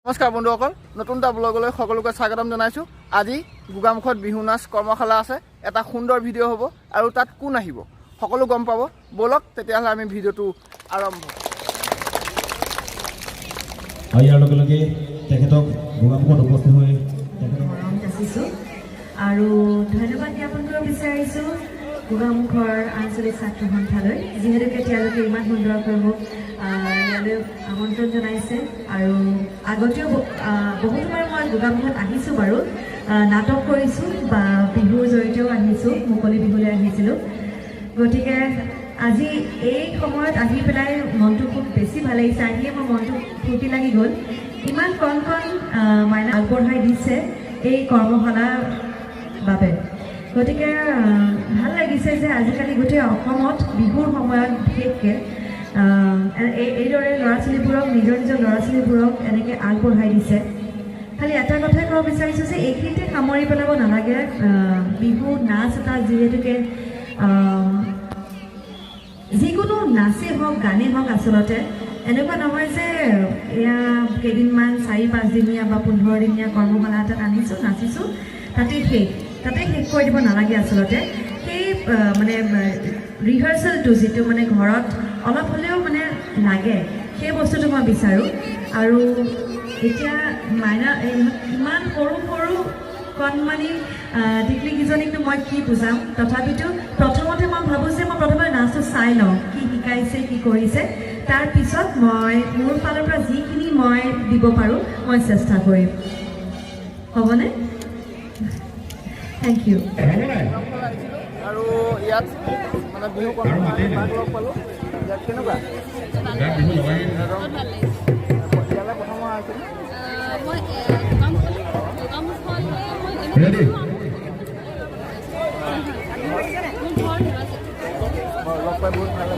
নমস্কাৰ বন্ধুসকল, নতুন এটা ব্লগলৈ সকলোকে স্বাগতম জনাইছোঁ। আজি গোগামুখত বিহু নাচ কৰ্মশালা আছে। এটা সুন্দৰ ভিডিঅ' হ'ব আৰু তাত কোন আহিব সকলো গম পাব। বলক তেতিয়াহ'লে আমি ভিডিঅ'টো আৰম্ভ ইয়াৰ লগে লগে তেখেতক গোগামুখত উপস্থিত হৈ আৰু ধন্যবাদ জ্ঞাপন কৰিব বিচাৰিছোঁ গোগামুখৰ আঞ্চলিক ছাত্ৰ সন্থালৈ, যিহেতুকে তেওঁলোকে ইমান সুন্দৰকৈ মোক ইয়ালৈ আমন্ত্ৰণ জনাইছে। আৰু আগতেও বহুতবাৰ মই গোগামুখত আহিছোঁ বাৰু, নাটক কৰিছোঁ বা বিহুৰ জড়িতেও আহিছোঁ, মুকলি বিহুলৈ আহিছিলোঁ। গতিকে আজি এই সময়ত আহি পেলাই মনটো খুব বেছি ভাল লাগিছে। আহিয়ে মোৰ মনটো ফূৰ্তি লাগি গ'ল। ইমান কণ মাইনা আগবঢ়াই দিছে এই কৰ্মশালাৰ বাবে। গতিকে ভাল লাগিছে যে আজিকালি গোটেই অসমত বিহুৰ সময়ত বিশেষকৈ এইদৰে ল'ৰা ছোৱালীবোৰক নিজৰ ল'ৰা ছোৱালীবোৰক এনেকৈ আগবঢ়াই দিছে। খালি এটা কথাই ক'ব বিচাৰিছোঁ যে এইখিনিতে সামৰি পেলাব নালাগে। বিহু নাচ এটা যিহেতুকে যিকোনো নাচেই হওক গানেই হওক, আচলতে এনেকুৱা নহয় যে এয়া কেইদিনমান 4-5 দিনীয়া বা 15 দিনীয়া কৰ্মশালা এটাত আনিছোঁ, নাচিছোঁ, তাতে শেষ কৰি দিব নালাগে। আচলতে সেই মানে ৰিহাৰ্চেলটো যিটো মানে ঘৰত অলপ হ'লেও মানে লাগে, সেই বস্তুটো মই বিচাৰোঁ। আৰু এতিয়া মাইনা ইমান সৰু কণমানি টিকলিকেইজনীকতো মই কি বুজাম। তথাপিতো প্ৰথমতে মই ভাবোঁ যে মই প্ৰথমে নাচটো চাই লওঁ, কি শিকাইছে, কি কৰিছে। তাৰপিছত মই মোৰ ফালৰ পৰা যিখিনি মই দিব পাৰোঁ মই চেষ্টা কৰিম। হ'বনে? Thank you. আৰু ইয়াত মানে বিহু কৰ্মশালাত লগ পালোঁ। ইয়াত কেনেকুৱা ইয়ালৈ প্ৰথম আহিছিলোঁ লগ পাই বহুত ভাল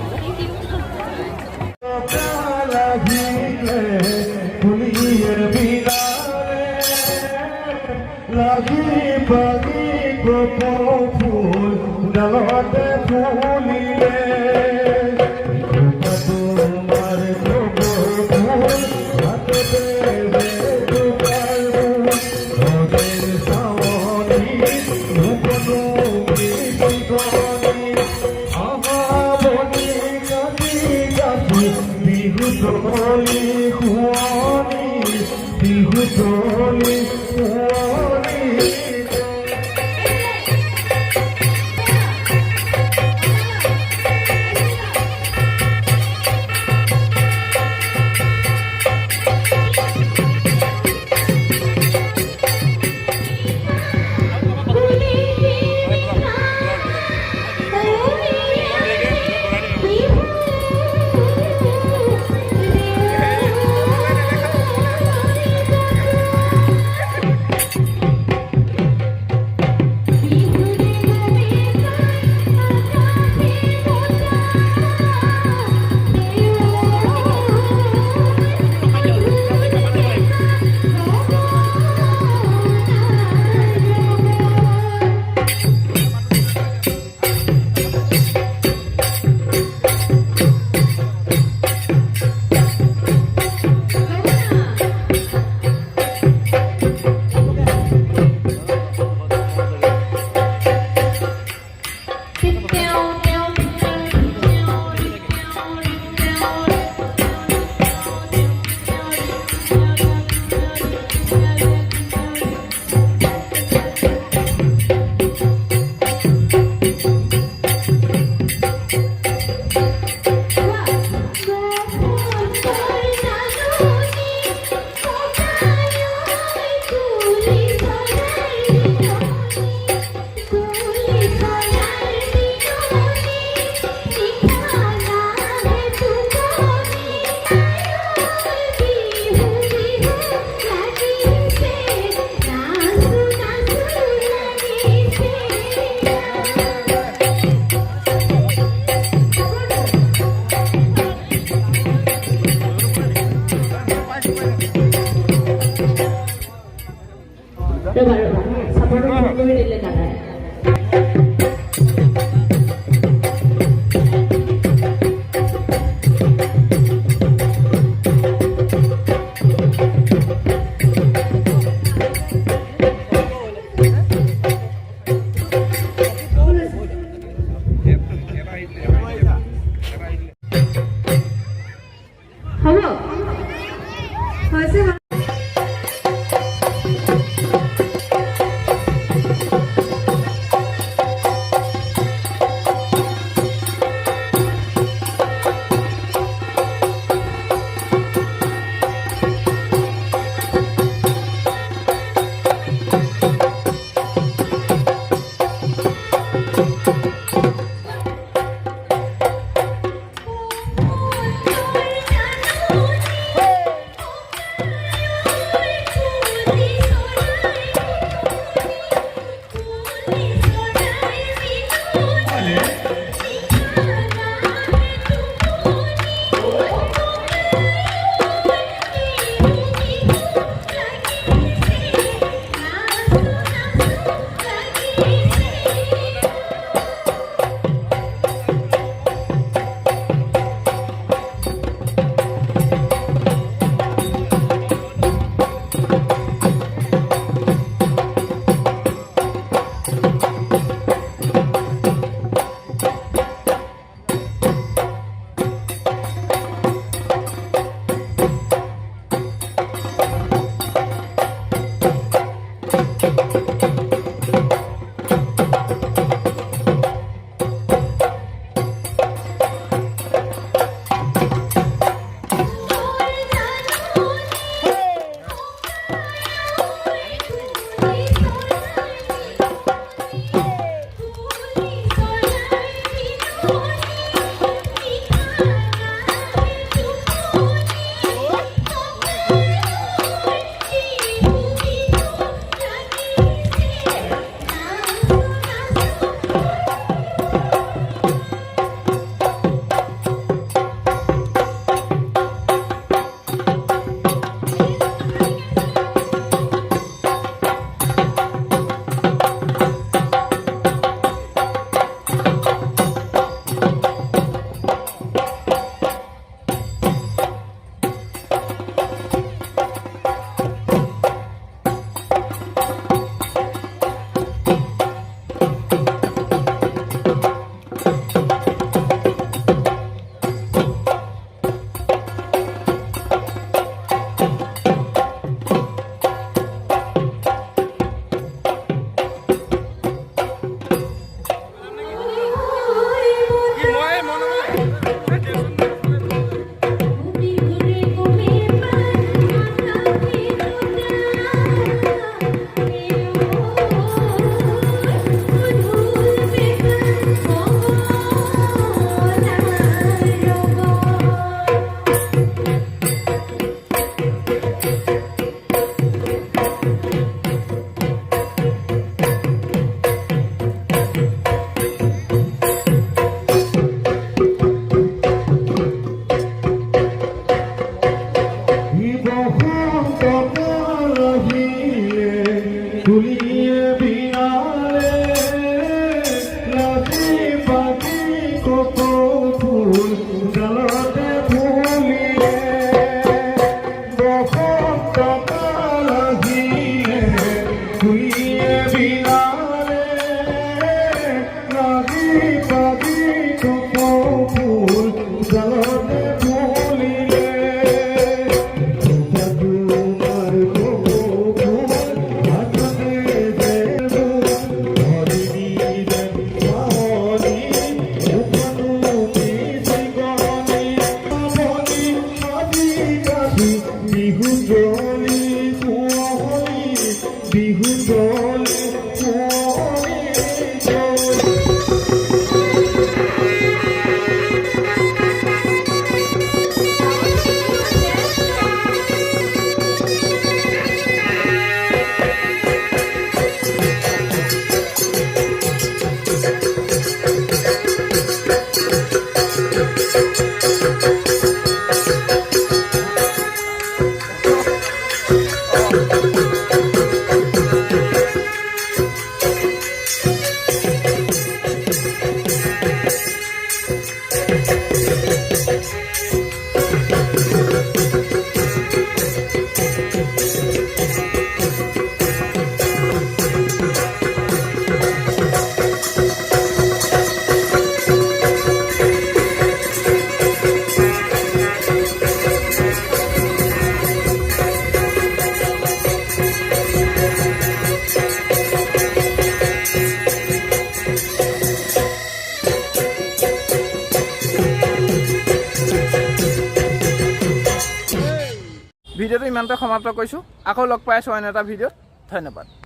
ভিডিঅ'টো ইমানতে সমাপ্ত কৰিছোঁ। আকৌ লগ পাই আছোঁ অন্য এটা ভিডিঅ'ত। ধন্যবাদ।